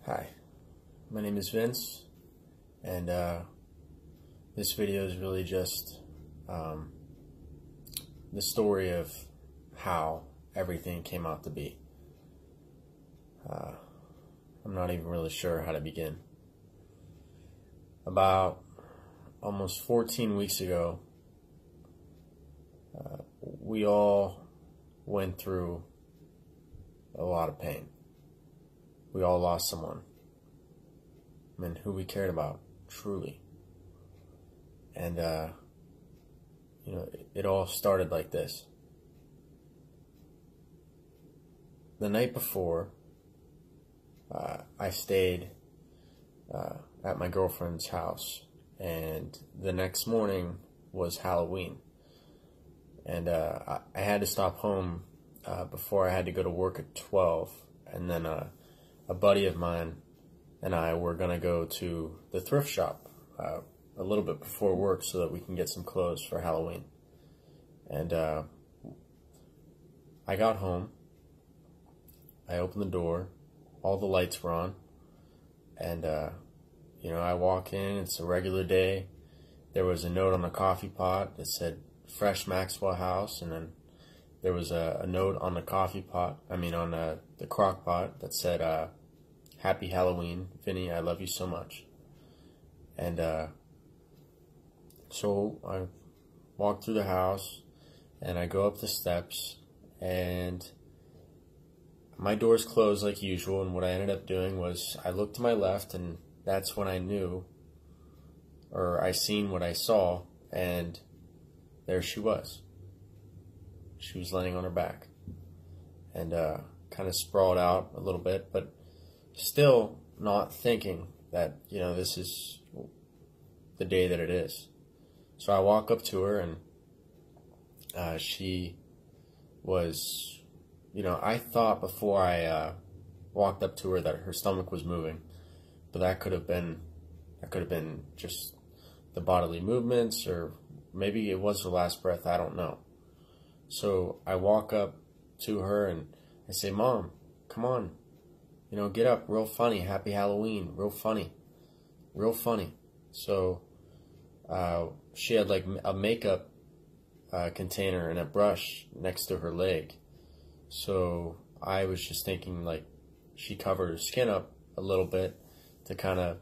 Hi, my name is Vince, and this video is really just the story of how everything came out to be. I'm not even really sure how to begin. About almost 14 weeks ago, we all went through a lot of pain. We all lost someone, and who we cared about, truly. And, it all started like this. The night before, I stayed at my girlfriend's house, and the next morning was Halloween. And I had to stop home before I had to go to work at 12, and then a buddy of mine and I were going to go to the thrift shop a little bit before work so that we can get some clothes for Halloween. And I got home, I opened the door, all the lights were on, and I walk in, it's a regular day. There was a note on the coffee pot that said Fresh Maxwell House, and then there was a note on the coffee pot, on the crock pot that said, Happy Halloween, Vinny, I love you so much. And so I walk through the house, and I go up the steps, and my door's closed like usual, and what I ended up doing was I looked to my left, and that's when I knew, or I seen what I saw, and there she was. She was laying on her back, and kind of sprawled out a little bit, but still not thinking that, this is the day that it is. So I walk up to her, and she was, I thought before I walked up to her that her stomach was moving, but that could have been just the bodily movements, or maybe it was her last breath, I don't know. So I walk up to her and I say, Mom, come on, get up, real funny, happy Halloween, real funny, real funny. So she had like a makeup container and a brush next to her leg. So I was just thinking, like, she covered her skin up a little bit to kind of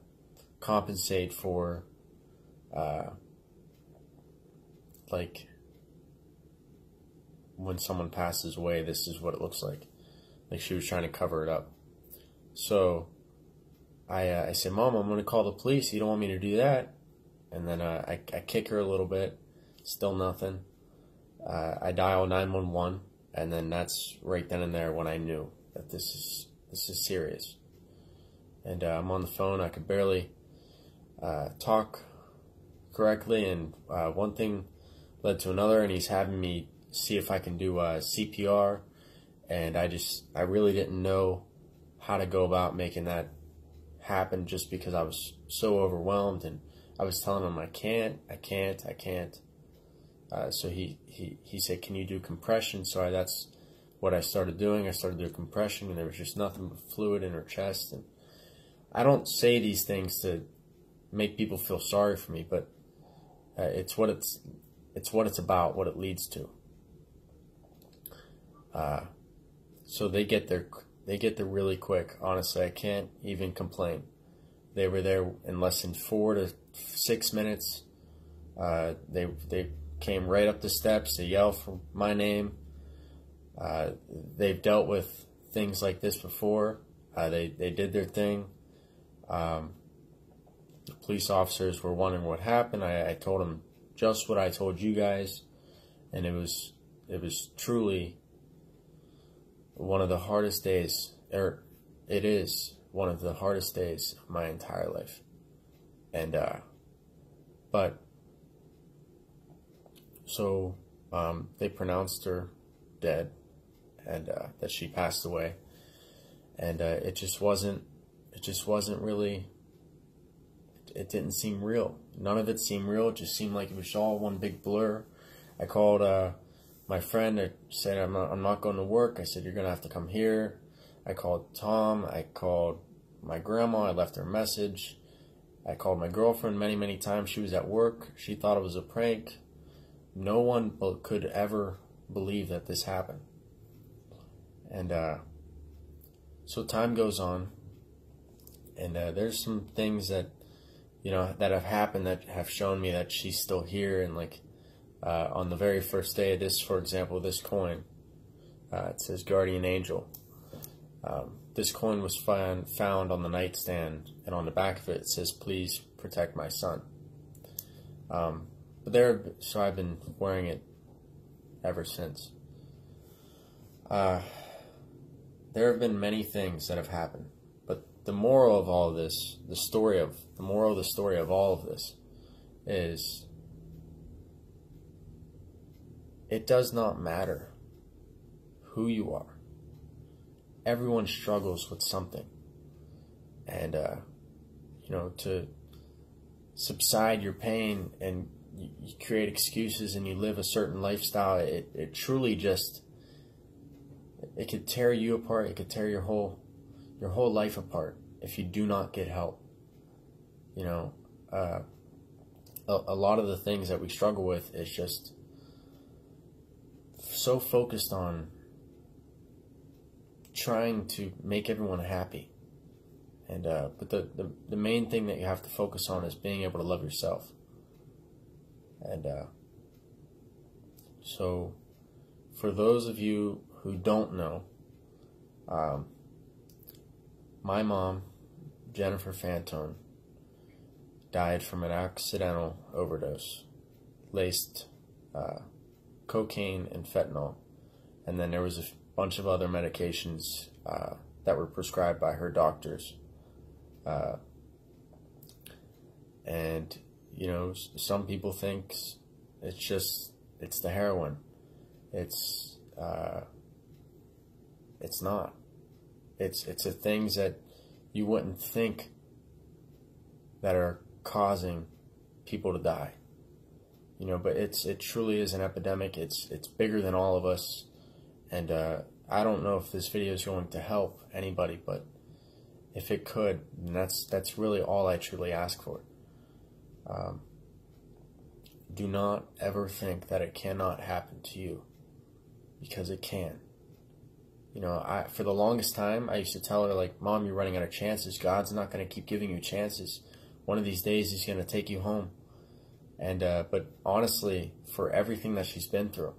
compensate for like when someone passes away, this is what it looks like. Like she was trying to cover it up. So I said, Mom, I'm going to call the police. You don't want me to do that? And then I kick her a little bit. Still nothing. I dial 911, and then that's right then and there when I knew that this is serious. And I'm on the phone. I could barely talk correctly, and one thing led to another, and he's having me see if I can do CPR, and I really didn't know how to go about making that happen, just because I was so overwhelmed, and I was telling him I can't. So he said, can you do compression? So that's what I started doing. I started doing compression, and there was just nothing but fluid in her chest. And I don't say these things to make people feel sorry for me, but it's what it's about, what it leads to. So they get there really quick. Honestly, I can't even complain. They were there in less than 4 to 6 minutes. They came right up the steps. They yelled for my name. They've dealt with things like this before. They did their thing. The police officers were wondering what happened. I told them just what I told you guys, and it was truly one of the hardest days, or it is one of the hardest days of my entire life. And so they pronounced her dead, and that she passed away, and it just wasn't really, it didn't seem real. None of it seemed real. It just seemed like it was all one big blur. I called my friend. I said, I'm not going to work. I said, you're going to have to come here. I called Tom. I called my grandma. I left her a message. I called my girlfriend many, many times. She was at work. She thought it was a prank. No one could ever believe that this happened. And so time goes on, and there's some things that, you know, that have happened that have shown me that she's still here. And like on the very first day of this, for example, this coin, it says Guardian Angel. This coin was found on the nightstand, and on the back of it says, "Please protect my son." So I've been wearing it ever since. There have been many things that have happened, but the moral of all of this, the moral of the story of all of this is, it does not matter who you are. Everyone struggles with something, and you know, to subside your pain, and you create excuses and you live a certain lifestyle, it truly just, it could tear you apart. It could tear your whole life apart if you do not get help. You know, a lot of the things that we struggle with is just so focused on trying to make everyone happy, and but the main thing that you have to focus on is being able to love yourself. And so for those of you who don't know, my mom, Jennifer Fantone, died from an accidental overdose, laced cocaine and fentanyl, and then there was a bunch of other medications that were prescribed by her doctors. And you know, some people think it's the heroin. It's not. It's the things that you wouldn't think that are causing people to die. You know, but it truly is an epidemic. It's bigger than all of us. And I don't know if this video is going to help anybody, but if it could, then that's really all I truly ask for. Do not ever think that it cannot happen to you, because it can. You know, for the longest time, I used to tell her, like, "Mom, you're running out of chances. God's not going to keep giving you chances. One of these days, He's going to take you home." And but honestly, for everything that she's been through,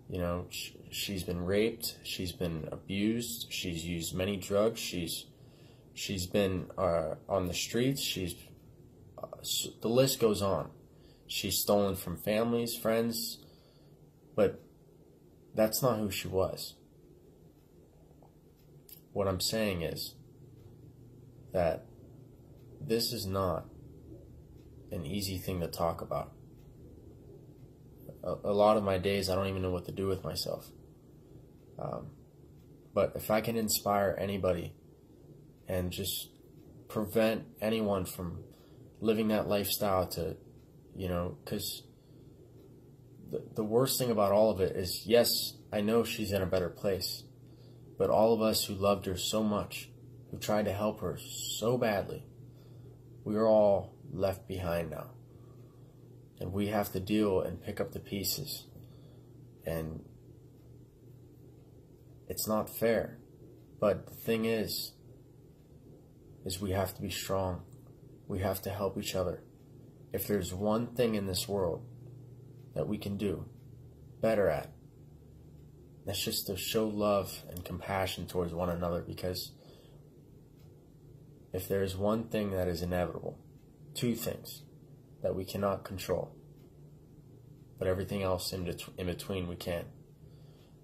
you know, she's been raped, she's been abused, she's used many drugs, she's been on the streets, the list goes on. She's stolen from families, friends, but that's not who she was. What I'm saying is that this is not an easy thing to talk about. A lot of my days, I don't even know what to do with myself. But if I can inspire anybody and just prevent anyone from living that lifestyle, to, you know, because the worst thing about all of it is, yes, I know she's in a better place, but all of us who loved her so much, who tried to help her so badly, we are all left behind now. And we have to deal and pick up the pieces. And it's not fair. But the thing is we have to be strong. We have to help each other. If there's one thing in this world that we can do better at, that's just to show love and compassion towards one another. Because if there's one thing that is inevitable, two things that we cannot control, but everything else in between we can.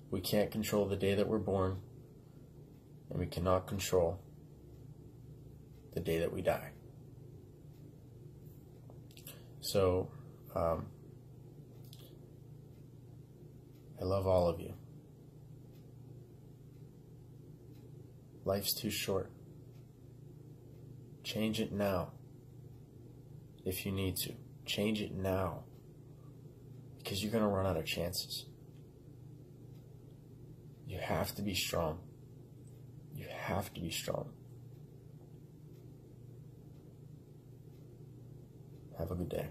We can't control the day that we're born, and we cannot control the day that we die. So, I love all of you. Life's too short. Change it now. If you need to, change it now, because you're going to run out of chances. You have to be strong. You have to be strong. Have a good day.